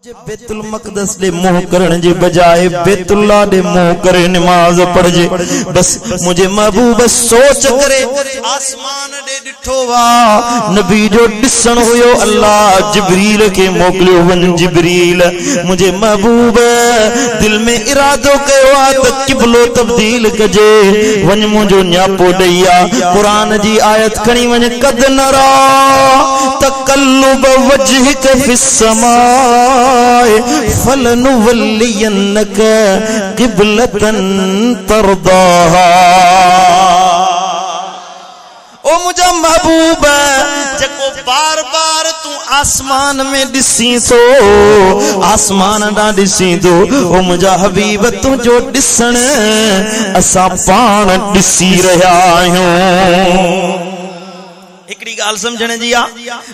बैतुल मक़दस दे मुंह करण जे बजाय बैतुल्लाह दे मुंह करे नमाज पढ़ जे बस मुझे महबूब सोच करे आसमान दे डिठो वा नबी जो दिसण हुयो अल्लाह जिब्रील के मोकलियो वन जिब्रील मुझे महबूब दिल में इरादो कयो आ त क़िबलो तब्दील कजे वन मुझो न्यापो दैया कुरान जी आयत खणी वन कद नरा तकल्लुब वजहिक फिस समा फलनुवल्लियन्नक क़िबलतन तरदाहा ओ मुझा महबूब जको बार बार तू आसमान में दिसी तो आसमान ना दिसी तो ओ मुझा हबीब तू जो दिसण असा पान दिसी रहा आहियूं एकड़ी गाल समझने जी आ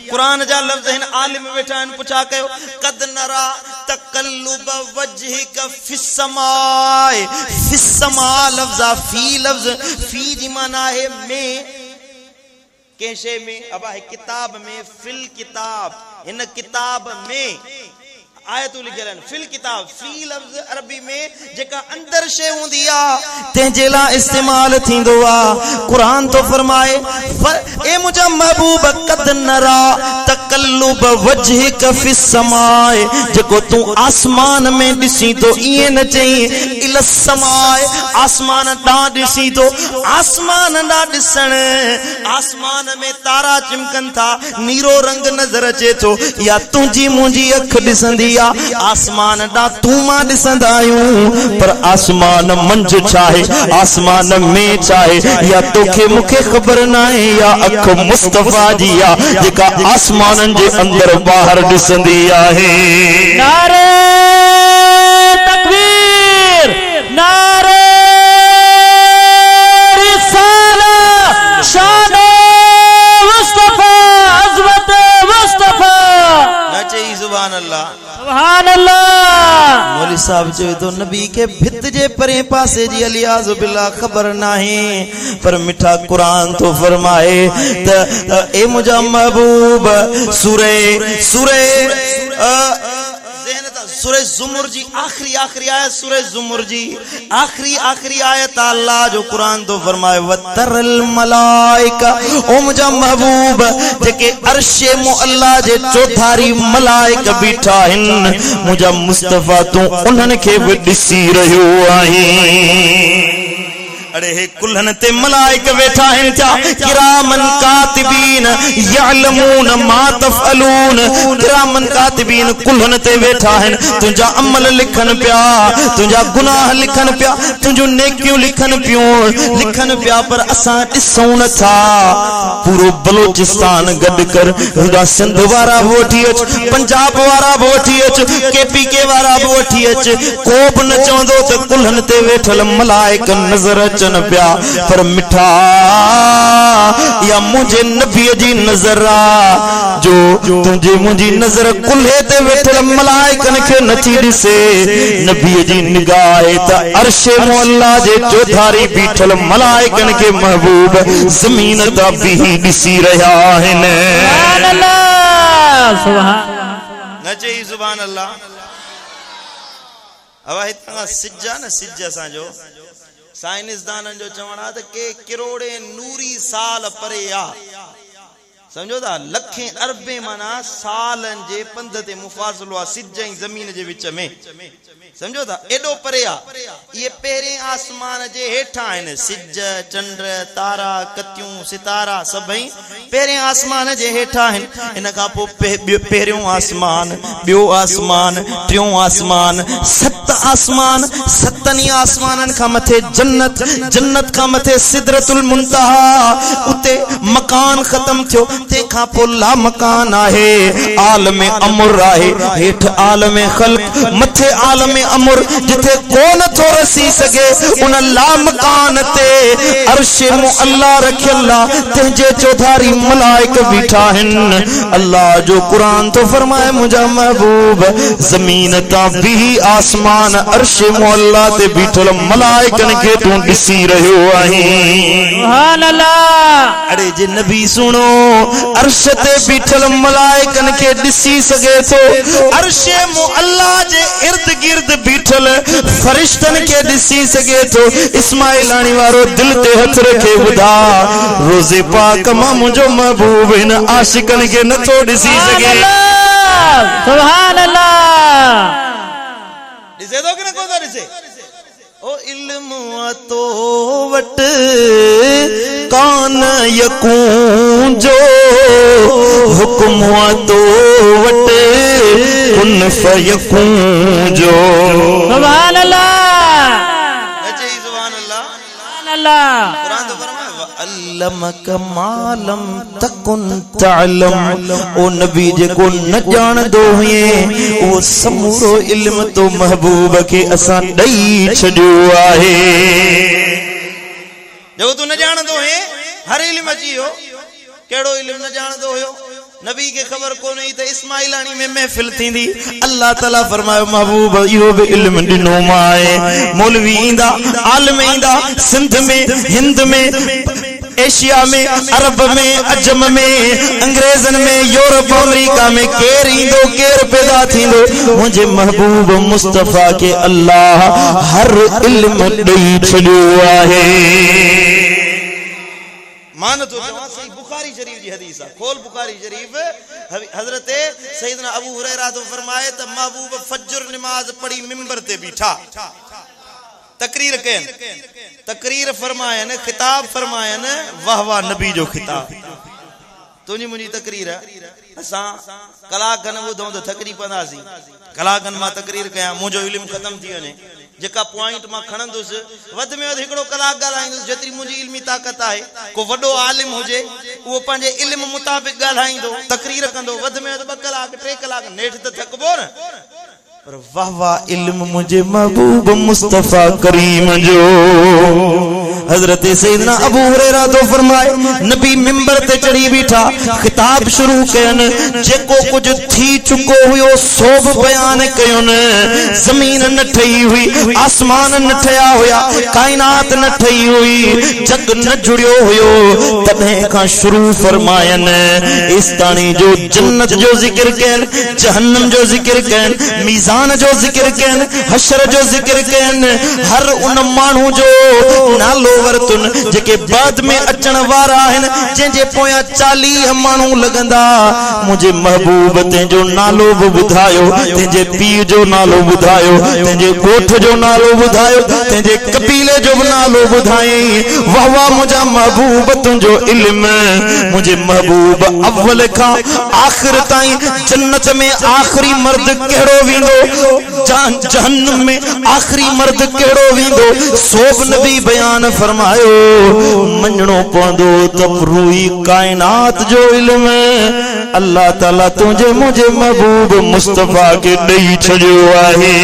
कुरान जा लफ्ज हैं आलिम बैठा हैं पूछा कयो कद नरा तकल्लुब वजहिक फिस समा लफ्जा फी लफ्ज फी जी माना है में कैसे में अब है किताब में फिल किताब इन किताब में आयतु लिखियन फिल किताब फी लफ्ज अरबी में जेका अंदर शे हुंदी आ तेजेला इस्तेमाल थींदो आ कुरान तो फरमाए ए मुझा महबूब कद नरा तकल्लुब वजहिक फिस समाए जको तू आसमान में दिसी तो ये न चई इल समाए आसमान ता दिसी तो आसमान ना दिसण आसमान में तारा चिमकन था नीरो रंग नजर अचे तो या तुझी मुंजी अख दिसंदी आसमान दा तू मां दिसंदा आयूं पर आसमान मंझ चाहे आसमान में चाहे या तोखे मुखे खबर ना है या अख मुस्तफा जी आ जेका आसमान जे अंदर बाहर दिसंदी आहे नारे तकबीर नारे रिसाला शान मुस्तफा अज़मत मुस्तफा नचे सुभान अल्लाह सुभान अल्लाह मौली साहब जो तो नबी के भित जे परे पासे जी अलियाज़ बिल्लाह खबर नाही पर मिठा कुरान तो फरमाए त ए मुझा महबूब सूरह ज़ुमर जी आखिरी आयत सूरह ज़ुमर जी आखिरी आयत अल्लाह जो कुरान तो फरमाए वतरल मलाइका ओ मुझा महबूब जेके अर्शे मुअल्ला जे चौधारी मलाइका बीठा हिन मुझा मुस्तफा तू उन्हन के भी दिसी रहियो आहीं अरे हे कुल्हन ते मलाइक बैठा हैं क्या किरामन कातिबीन यअलमून मा तफअलून किरामन कातिबीन कुल्हन ते बैठा हैं तुझा अमल लिखन पिया तुझा गुनाह लिखन पिया तुझो नेकियों लिखन पिया पर असा ॾिसूं नथा पूरो बलोचिस्तान गड कर रुदा सिंध वारा वठी अच पंजाब वारा वठी अच केपीके वारा वठी अच को बि न चवंदो त कुल्हन ते वेठल मलाइक नज़र चन प्या पर मिठा या मुझे नबी जी नजर आ जो तुझे मुझी नजर कुल्हे ते वेठल मलाइकन के नथी दिसे नबी जी निगाह त अर्शे मुअल्ला जे चौधारी बीठल मलाइकन के महबूब जमीन ता भी दिसी रहा है सुभान अल्लाह सुभान नचे सुभान अल्लाह अब इतना सिज्जा न सिज्जा सा जो साइंसदानन जो चवणा त के करोड़े नूरी साल परे आ समझो था लखे अरबे माना सालन जे पंध ते मुफासिलो आ सिज ऐं जमीन जे विच में समझो था एडो परे आ ये पेरे आसमान जे हेठा आहिनि सिज चंड तारा कतियूं सितारा सभई पेरे आसमान जे हेठा आहिनि इन खां पोइ पहिरियों आसमान ॿियो आसमान टियों आसमान सत आसमान सतनी आसमानन खां मथे जन्नत खां मथे सिदरतुल मुंतहा उते मकान खत्म थियो ते खां पोइ ला मकान आहे आलम अमर आहे हेठ आलम खल्क मथे आलम अमर जिथे कोन थो रसी सके उन ला मकान ते अर्शे मुअल्ला रखियल्ला तेजे चौधारी मलाइक बीठा हिन अल्लाह जो कुरान तो फरमाए मुझा महबूब जमीन ता भी आसमान अर्शे मुअल्ला ते बीठल मलाइकन के तू दिसी रहियो आहीं सुभान अल्लाह अरे जे नबी सुनो अर्श ते बीठल मलाइकन के दिसी सके तो अर्श मुअल्ला जे इर्द गिर्द बीठल फरिश्तन के दिसी सके तो इस्माइल आनी वारो दिल ते हथ रखे बुधा रोज़े पाक मां मुझो महबूब इन आशिकन के न तो दिसी सके सुभान अल्लाह दिसे दो कि न कोदा दिसे ओ इल्म तो वट कान यकून जो हुक्म तो वट कुन फयकून जो सुभान अल्लाह अच्छे सुभान अल्लाह कुरान तो फरमाए अल्लमक मालम तकुन तअलम ओ नबी जे को न जान दो हुए ओ समूरो इल्म तो महबूब के असा दई छडियो आहे जो तू न जान दो है हर इल्म अची हो केड़ो इल्म न जान दो हो नबी के खबर को नहीं तो इस्माइलानी में महफिल थी दी अल्लाह ताला फरमायो महबूब इहो भी इल्म दिनो माए मौलवी इंदा आलिम इंदा सिंध में हिंद में एशिया में अरब में अजम में अंग्रेजन में यूरोप अमेरिका में केर इंदो केर पैदा थींदो मुझे महबूब मुस्तफा के अल्लाह हर इल्म दई छडियो आहे मान तो सही बुखारी शरीफ जी हदीस है खोल बुखारी शरीफ हजरत सैयदना अबू हुरैरा तो फरमाए त महबूब फज्र नमाज पढ़ी मिंबर ते बीठा तकरीर कयन तकरीर फरमायन खिताब फरमायन वाह वाह नबी जो खिताब तुझी मुझी तकरीर असा कलाकन ॿुधूं त थकरी पवंदासीं कलाकन मां तकरीर कयां मुंहिंजो इल्मु ख़त्म थी वञे जेका पॉइंट मां खणंदुसि वध में वधि हिकिड़ो कलाक ॻाल्हाईंदुसि जेतिरी मुंहिंजी इल्मी ताक़त आहे को वॾो आलिम हुजे उहो पंहिंजे इल्म मुताबिक़ ॻाल्हाईंदो तकरीर कंदो वध में वधि 2 कलाक 3 कलाक नेठि त थकबो न पर वाह वाह इल्म मुझे महबूब मुस्तफा करीम जो हजरत सैयदना अबू हुरैरा तो फरमाए नबी मिंबर ते चढ़ी बीठा खिताब शुरू कयन जेको कुछ थी चुको हुयो सोब बयान कयन जमीन न ठही हुई आसमान न ठया हुया कायनात न ठही हुई जग न जुड़ियो हुयो तबे का शुरू फरमायन इस्तानी जो जन्नत जो जिक्र कयन जहन्नम जो जिक्र कयन मीज़ान जो जिक्र कयन हशर जो जिक्र कयन हर उन मानू जो नालो वरतुन जेके बाद में अचण वारा आहिन जंहिंजे पोयां 40 मानू लगंदा मुझे महबूब तेजो नालो भी बुधायो तेजे पीर जो नालो बुधायो तेजे गोठ जो नालो बुधायो तेजे कबीले जो नालो बुधाई वाह वाह मुझा महबूब तुझो इल्म मुझे महबूब अव्वल का आखिर ताई जन्नत में आखिरी मर्द केड़ो विंदो जहन्नम में आखिरी मर्द केड़ो विंदो सोब नबी बयान फरमायो मञणो पवंदो त पूरी कायनात जो इल्म अल्लाह ताला तुझे मुझे महबूब मुस्तफा के ॾई छॾियो आहे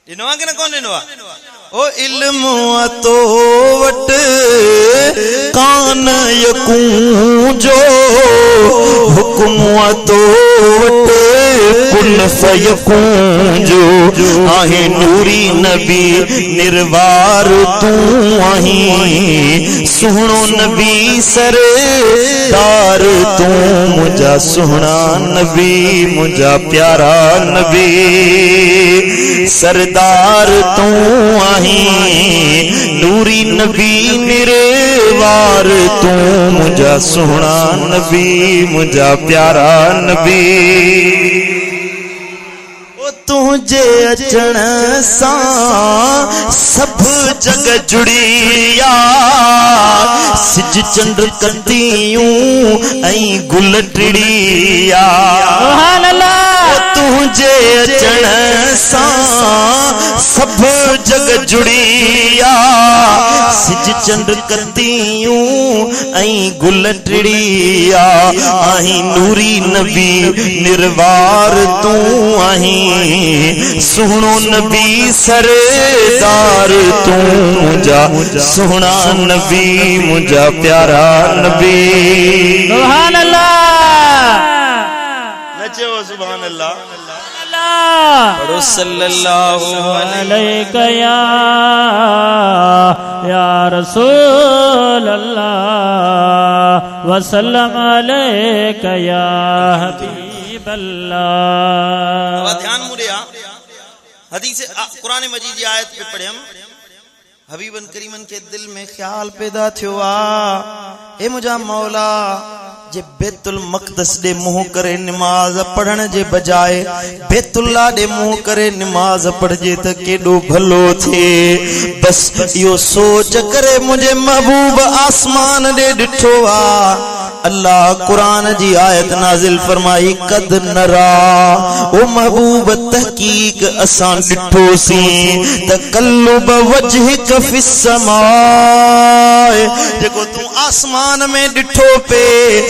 ॾिनो आहे कि न कोन ॾिनो आहे ओ इल्म तो वट कान यकून जो हुक्म तो वट कुन फयकून जो आहे नूरी नबी निर्वार तू आही सुहणो नबी सरदार तू मुझा सुहणा नबी मुझा प्यारा नबी सरदार तू आही नूरी नबी निर्वार तू मुझा सुहणा नबी मुझा प्यारा नबी तुझे अचण सां सब जग जुड़िया सिज चंड कंदियूं ऐं गुल टिड़िया सुभान अल्लाह तुझे अचण सां सब जग जुड़िया सिज चंड कंदियूं ऐं गुल टिड़िया आहीं नूरी नबी निर्वार तू आहीं सुहणो नबी सरदार तू मुझा सुहणा नबी मुझा प्यारा नबी सुभान अल्लाह न अचो सुभान अल्लाह अल्लाह पढ़ो सल्लल्लाहु अलैका या रसूल अल्लाह वसल्लम अलैका या हबीब अल्लाह। अब ध्यान मुड़िया हदीस कुरान मजीद जी आयत पे पढ़े हम हबीबन करीमन के दिल में ख्याल पैदा थियो आ ए मुझा मौला जे बैतुल मक़दस दे मुंह करे नमाज पढ़न जे बजाय बैतुल्लाह दे मुंह करे नमाज पढ़जे त केडो भलो थे। बस यो सोच करे मुझे महबूब आसमान दे डिठो आ अल्लाह कुरान जी आयत नाजिल फरमाई कद नरा ओ महबूब तहकीक असां डिठो सी तकल्लुब वजहिक फिस समाए जेको तू आसमान में डिठो पे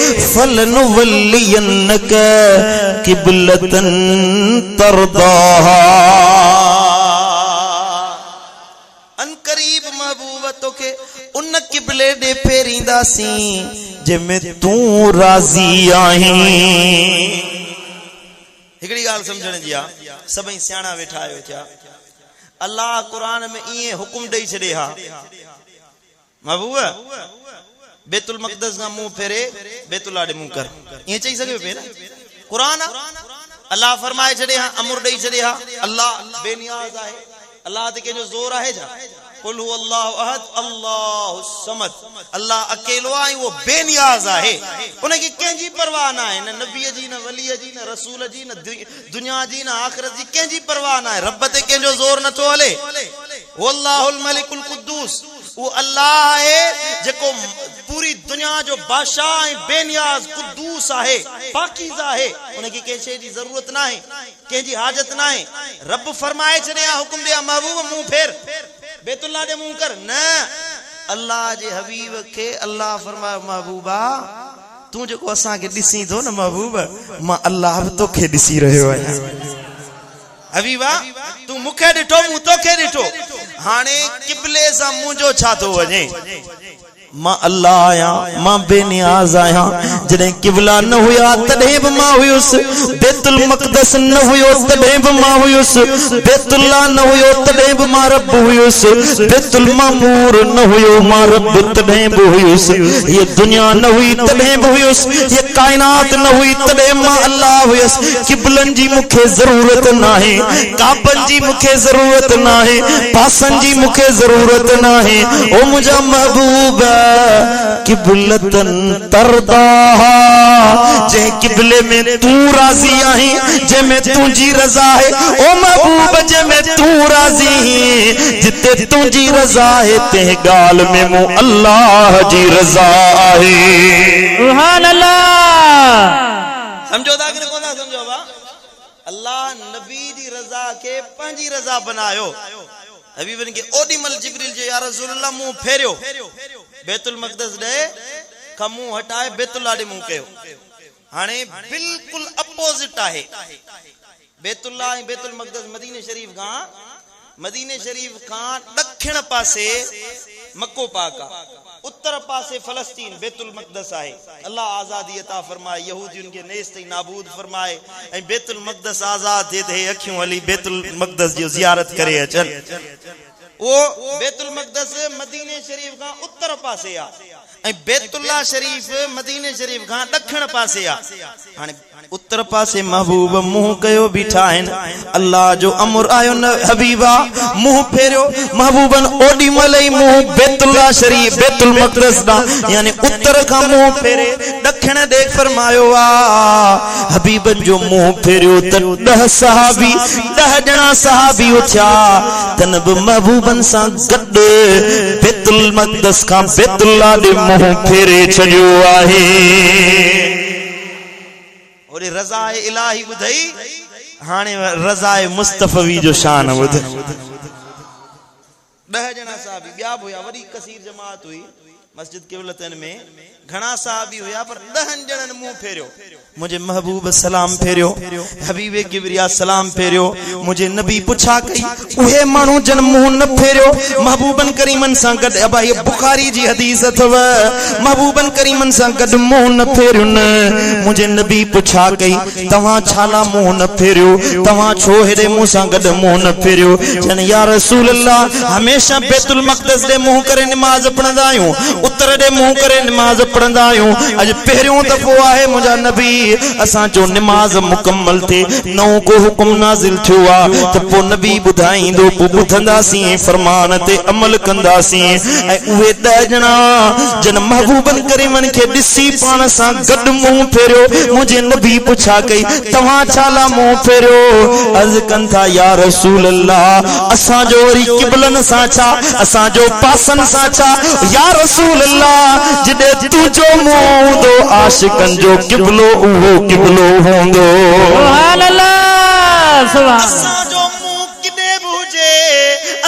फलनुवल्लियन्नक किबलतन तरदाहा अनकरीब महबूब तोखे उन किबले दे फेरींदासी जेमें तू राजी आहीं। हिकड़ी गाल समझण जी आ सभई सियाणा वेठा आयो छा अल्लाह कुरान में इए हुकुम दई छड़े हा महबूब बैतुल मक़दस का मुंह फेरे बैतुल्लाह दे मुंह कर ये चई सके पे कुरान अल्लाह फरमाए छड़े हा अमर दई छड़े हा अल्लाह बेनियाज आहे अल्लाह ते के जो जोर आहे जा कुल हु अल्लाहु अहद अल्लाहु समद अल्लाह अकेलो आहे वो बेनियाज आहे उन की केंजी परवाह ना है न नबी जी न वली जी न रसूल जी न दुनिया जी न आखिरत जी केंजी परवाह ना है रब ते के जो जोर न तो हले वल्लाहुल मलिकुल कुद्दूस वो अल्लाह है जेको पूरी दुनिया जो बादशाह है बेनियाज कुद्दूस आहे पाकीज़ा है उनकी के शे जी जरूरत ना है के जी हाजत ना है रब फरमाए छने हुक्म दिया महबूब मुंह फेर बैतुल्लाह दे मुंह कर न अल्लाह जे हबीब के अल्लाह फरमाए महबूबा तू जेको असा के दिसी दो न महबूब मां अल्लाह तोखे दिसी रहयो आया हबीबा तू मुखे डिठो मु तोखे डिठो हाने किबले सा मुंजो छा तो वने मां अल्लाह आया मां बेनियाज आया जने किबला न हुया तडे ब मां हुयुस बैतुल मक़दस न हुयो तडे ब मां हुयुस बैतुल्लाह न हुयो तडे ब मां रब हुयुस बैतुल मामूर न हुयो मां रब तडे ब हुयुस ये दुनिया न हुई तडे ब हुयुस ये कायनात न हुई तडे मां अल्लाह हुयुस किबलन जी मुखे जरूरत ना है काबन जी मुखे जरूरत ना है पासन जी मुखे जरूरत ना है ओ मुझा महबूब किबलतन तरदाहा जे किबले में तू राजी आही जे में तुझी रजा है ओ महबूब जे में तू राजी है जिते तुझी रजा है ते गाल में मु अल्लाह जी रजा है सुभान अल्लाह। समझो दा कि कोना समझो बा अल्लाह नबी दी रजा के पंजी रजा बनायो हबीबन के ओडीमल जिब्रील जे या रसूलुल्लाह मुंह फेरियो बैतुल मक़दस दे का मुंह हटाए बैतुल्लाह दे मुंह कयो हाने बिल्कुल अपोजिट आहे बैतुल्लाह बैतुल मक़दस मदीने शरीफ का दक्षिण पासे मक्को पाक उत्तर पासे फलस्तीन बैतुल मक़दस आहे अल्लाह आजादी अता फरमाए यहूदियुन के नेस्त नाबूद फरमाए ए बैतुल मक़दस आजाद दे दे अखियों वाली बैतुल मक़दस जो जियारत करे अचन वो बैतुल मक़दस मदीने शरीफ का उत्तर पासे आ ए बैतुल्लाह शरीफ मदीने शरीफ का दक्षिण पासे आ हाने उत्तर पासे महबूब मुंह कयो बीठा है अल्लाह जो अमर आयो न हबीबा मुंह फेरियो महबूबन ओडी मलई मुंह बैतुल्लाह शरीफ बैतुल मक़दस दा यानी उत्तर का मुंह फेरे दक्षिण देख फरमायो आ हबीबन जो मुंह फेरियो त 10 जना सहाबी उठा तनब महबूबन सा गड बैतुल मक़दस का बैतुल्लाह दे मुंह फेरे छयो आहे और रज़ाए इलाही बुधई हाने रज़ाए मुस्तफवी जो शान बुध 10 जना साहबी बिया होया वडी कसीर जमात हुई मस्जिद क़िबलतन में घणा साहबी हुया पर 10 ॼणनि मुंह फेरियो मुझे महबूब सलाम फेरियो हबीबे किबरिया सलाम फेरियो मुझे नबी पुछा कई उहे मानू जन मुंह न फेरियो महबूबन करीमन सां गड अबा ये बुखारी जी हदीस अथव महबूबन करीमन सां गड मुंह न फेरियो न मुझे नबी पुछा कई तवा छाला मुंह न फेरियो तवा छो हेडे मुंह सां गड मुंह न फेरियो जन या रसूल अल्लाह हमेशा बैतुल मक़दस दे मुंह करे नमाज पढ़ंदा आहियूं उत्तर दे मुंह करे नमाज पढ़ंदा आहियूं अज पहिरियों दफ़ो आहे मुंहिंजा नबी असां जो नमाज मुकम्मल थे नओ को हुकुम नाज़िल थियो आ त पो नबी बुधाईंदो पो बुधंदासीं फरमान ते अमल कंदासीं ऐं उहे 10 ॼणा जन महबूबन करीमन खे ॾिसी पाण सां गॾु मुंह फेरियो मुंहिंजे नबी पुछा कई तव्हां छाला मुंह फेरियो अर्ज़ कनि था या रसूल अल्लाह असां जो वरी क़िबलन सां छा असां जो पासन सां छा या रसूल अल्लाह जिदे तुझो मुंह हूंदो आशिकन जो क़िबलो उहो क़िबलो हूंदो सुभान अल्लाह सुभान असां जो मुंह किॾे बि हुजे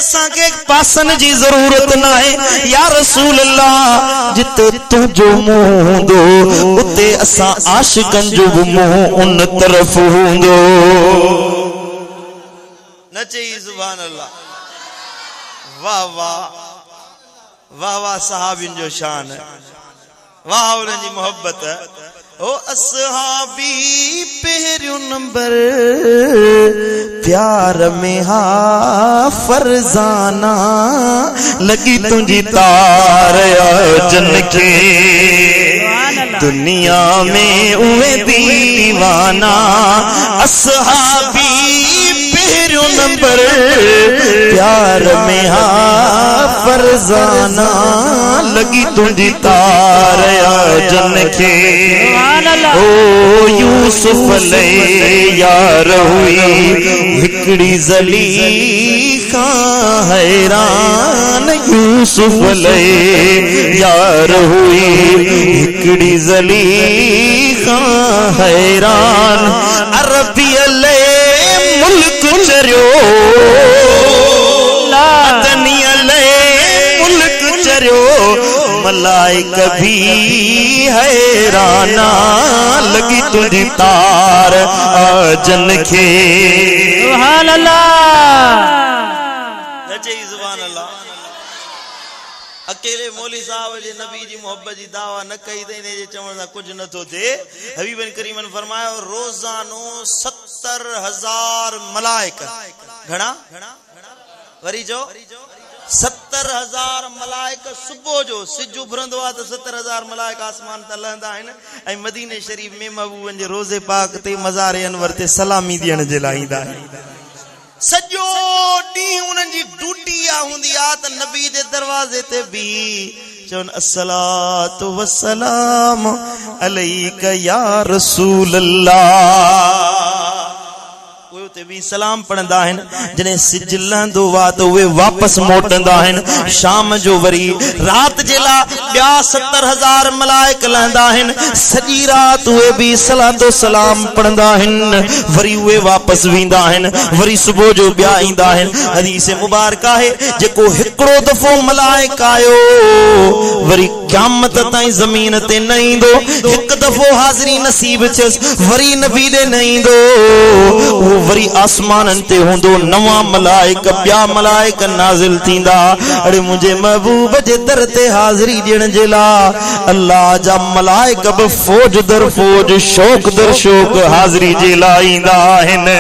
असां खे पासन जी ज़रूरत न आहे या रसूल अल्लाह जिते तुझो मुंह हूंदो उते असां आशिकन जो बि मुंह उन तरफ़ हूंदो न चई सुभान अल्लाह वाह वाह वाह वाह सहाबियुनि जो शान वाह उन्हनि जी मोहब्बत ओ असहाबी पहिरियों नंबर प्यार में हा फरजाना लगी तुझी तार जन के दुनिया में उहे दीवाना असहाबी पहिरियों नंबर प्यार में हा फरजाना लगी तुझी तार जन के ओ यूसुफ ले यार हुई हिकड़ी ज़लीखा हैरान यूसुफ ले यार हुई हिकड़ी ज़लीखा हैरान अरबी ले मुल्क चरियो अदनी ले मुल्क चरियो मलाइक भी हैराना लगी तुझी तार जन के सुभान अल्लाह नचे सुभान अल्लाह अकेले मौली साहब जे नबी जी मोहब्बत जी दावा न कई त इन जे चवण सां कुछ न थो थिए हबीबन करीमन फरमायो रोजानो 70,000 मलाइक घणा वरी जो 70,000 मलाइक सुबह जो सिज उभरंदो आहे त 70,000 मलाइक आसमान ते लहंदा आहिनि ऐं मदीने शरीफ में महबूबन जे रोज़े पाक ते मज़ार अनवर ते सलामी ॾियण जे लाइ ईंदा आहिनि सॼो ॾींहुं उन्हनि जी ड्यूटी हूंदी आहे त नबी जे दरवाज़े ते बि चवनि अस्सलातु वस्सलाम अलैक या रसूल अल्लाह उते भी सलाम पढ़ंदा आहिनि जॾहिं सिज लहंदो आहे त उहे वापसि मोटंदा आहिनि शाम जो वरी राति जे लाइ ॿिया 70,000 मलाइक लहंदा आहिनि सॼी राति उहे बि सलातो सलाम पढ़ंदा आहिनि वरी उहे वापसि वेंदा आहिनि वरी सुबुह जो ॿिया ईंदा आहिनि हदीस मुबारक आहे जेको हिकिड़ो दफ़ो मलाइक आयो वरी क़यामत ताईं ज़मीन ते न ईंदो हिकु दफ़ो हाज़िरी नसीब थियसि वरी नबी ॾे न ईंदो उहो वरी आसमाननि ते हूंदो नवा मलाइक ॿिया मलाइक नाज़िल थींदा अड़े मुंहिंजे महबूब जे दर ते हाज़िरी ॾियण जे लाइ अल्लाह जा मलाइक बि फ़ौज दर फ़ौज शौक़ दर शौक़ हाज़िरी जे लाइ ईंदा आहिनि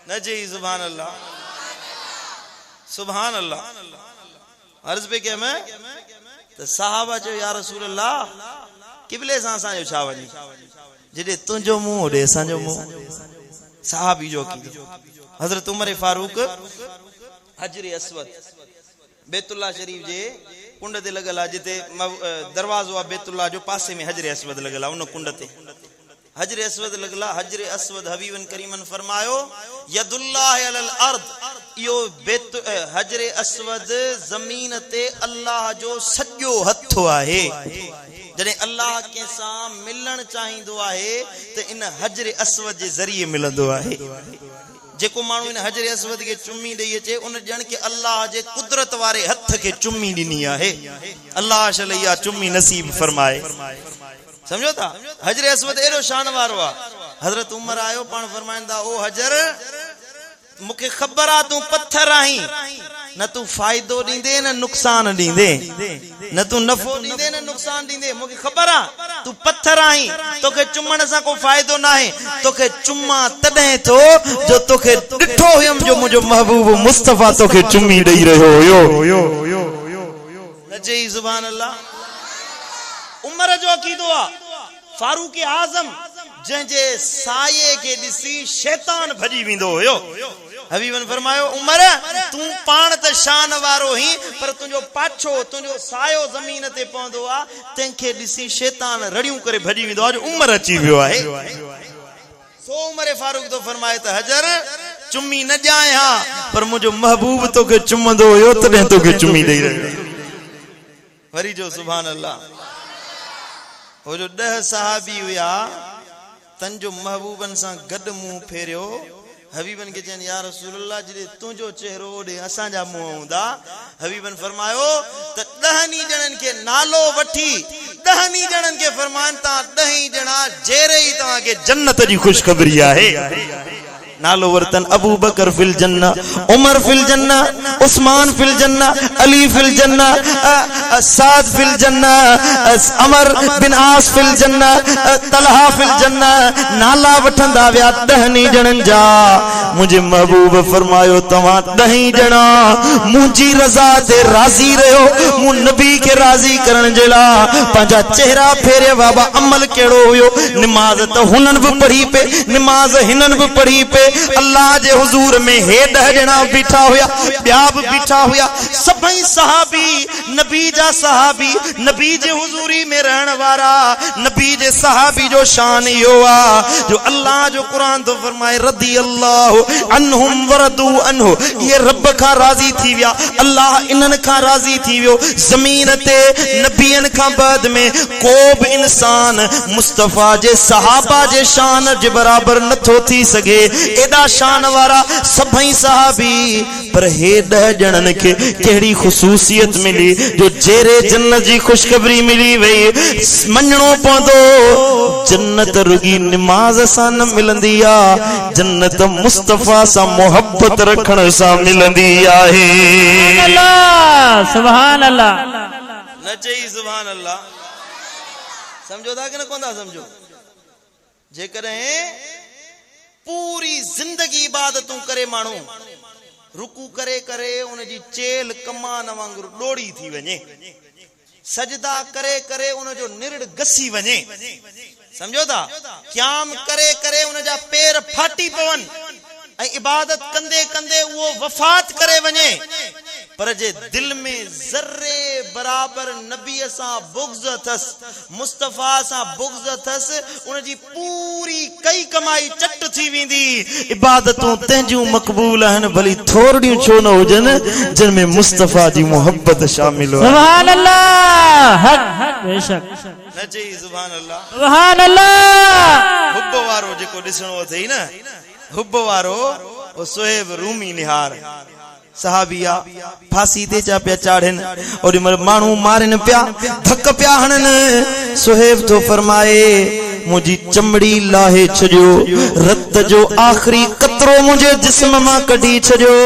न जी सुभान अल्लाह सुभान अल्लाह अर्ज़ पे क्या मैं त सहाबा जो या रसूल अल्लाह क़िबले सां असांजो छा वञे जिथे तुझो मुंह होॾे असांजो मुंह सहाबी जो अक़ीदो हज़रत उमर फारूक हजर अस्वद बैतुल्लाह शरीफ जे कुंड ते लॻल आहे जिते दरवाज़ो आहे बैतुल्लाह जो पासे में हजर अस्वद लॻल आहे उन कुंड ते हजर अस्वद लॻल आहे हजर अस्वद हबीबन करीमन फरमायो यदुल्लाह अलल अर्द इहो हजर अस्वद ज़मीन ते अल्लाह जो सॼो हथ आहे जॾहिं अल्लाह कंहिंसां मिलण चाहींदो आहे त इन हजर अस्वद जे ज़रिए मिलंदो आहे जेको माण्हू इन हजर असवद के चुम्मी ॾेई अचे उन ॼण के अल्लाह जे कुदरत वारे हथ के चुम्मी ॾिनी आहे अल्लाह शलैया चुम्मी नसीब फरमाए समझो था हजर असवद एॾो शान वारो आहे हजरत उमर आयो पाण फरमाइंदा ओ हजर मुखे खबर आ तू पत्थर आहीं न तू फायदो ॾींदे न नुक़सान ॾींदे न तू नफ़ो ॾींदे न नुक़सान ॾींदे मुखे खबर आ तू पत्थर आहीं तोखे चुमण सां को फ़ाइदो न आहे तोखे चुम्मा तॾहिं थो जो तोखे ॾिठो हुयमि जो मुंहिंजो महबूब मुस्तफ़ा तोखे चुम्मी ॾेई रहियो हुयो न चई सुभान अल्लाह उमर जो अक़ीदो आहे फारूक आज़म जंहिंजे साये के ॾिसी शैतान भॼी वेंदो हुयो हबीबन फरमायो उमर तू पाण त शान वारो ही पर तुंहिंजो पाछो तुंहिंजो सायो ज़मीन ते पवंदो आहे तंहिंखे ॾिसी शैतान रड़ियूं करे भॼी वेंदो आहे जो उमर अची वियो आहे सो उमर फारूक तो फरमाए त हजर चुम्मी न ॼाए हा पर मुंहिंजो महबूब तोखे चुमंदो हुयो तॾहिं तोखे चुम्मी ॾेई रहियो वरी जो सुभान अल्लाह हो जो 10 सहाबी हुया तन जो महबूबन सां गॾु मुंहुं फेरियो हबीबन के चन या रसूल अल्लाह जॾहिं तुंहिंजो चेहरो ओॾे असांजा मुंहं हूंदा हबीबन फरमायो त 10 ॼणनि खे नालो वठी 10 ॼणनि खे फरमाइनि ता 10 ॼणा जेरे ई तव्हांखे जन्नत जी ख़ुशख़बरी आहे नालो वरतन अबू बकर फिल जन्ना उमर फिल जन्ना उस्मान फिल जन्ना अली फिल जन्ना साद फिल जन्ना अमर बिन आस फिल जन्ना तलहा फिल जन्ना नाला वठंदा विया 10 ॼणनि जा मुझे महबूब फरमायो तव्हां 10 ॼणा मुंहिंजी रज़ा ते राज़ी रहियो मूं नबी खे राज़ी करण जे लाइ पंहिंजा चेहरा फेरिया बाबा अमल कहिड़ो हुयो निमाज़ त हुननि बि पढ़ी पे निमाज़ हिननि बि पढ़ी पे अल्लाह जे हुजूर में हे 10 ॼणा बीठा हुया ॿिया बि बीठा हुया सभई सहाबी नबी जा सहाबी नबी जे हुजूरी में रहण वारा नबी जे सहाबी जो शान इहो आहे जो अल्लाह जो कुरान तो फरमाए रदी अल्लाह अन्हुम वरदू अन्हु ये रब खां राज़ी थी विया अल्लाह इन्हनि खां राज़ी थी वियो ज़मीन ते नबियन खां बाद में को बि इंसान मुस्तफ़ा जे सहाबा जे शान जे बराबर नथो थी सघे एॾा शान वारा सभई सहाबी पर हे 10 ॼणनि खे कहिड़ी ख़ुसूसियत मिली जो जेरे जन्नत जी ख़ुशख़बरी मिली वई मञणो पवंदो जन्नत रुगी निमाज़ सां न मिलंदी आहे जन्नत मुस्तफ़ा सां मोहब्बत रखण सां मिलंदी आहे सुभान अल्लाह न चई सुभान अल्लाह समझो था कि न कोन था समझो जेकॾहिं पूरी जिंदगी इबादतूं करे माण्हू रुकू करे करे उनजी चेल कमान वांगुरु डोड़ी थी वञे सजदा करे करे उनजो निरड़ गसी वञे समझो था क़याम करे करे उनजा पेर फाटी पवन ऐं इबादत कंदे कंदे वो वफात करे वञे पर जे दिल में ज़र्रे बराबर नबी सां बुग़्ज़ अथस मुस्तफ़ा सां बुग़्ज़ अथस उनजी पूरी कई कमाई चट थी वेंदी इबादतूं तंहिंजूं मक़बूल आहिनि भली थोड़ियूं छो न हुजनि जिन में मुस्तफ़ा जी मोहब्बत शामिल हो सुभान अल्लाह हक बेशक न चई सुभान अल्लाह सुभान अल्लाह हुब वारो जेको ॾिसणो अथई न हुब वारो ओ सुहेब रूमी निहार सहाबिया फांसी ते चा पिया चाढ़न और मानू मारन पिया धक पिया हणन सुहेब तो फरमाए मुझी चमड़ी लाहे छजो रत जो आखिरी कतरो मुझे जिस्म मां कढी छजो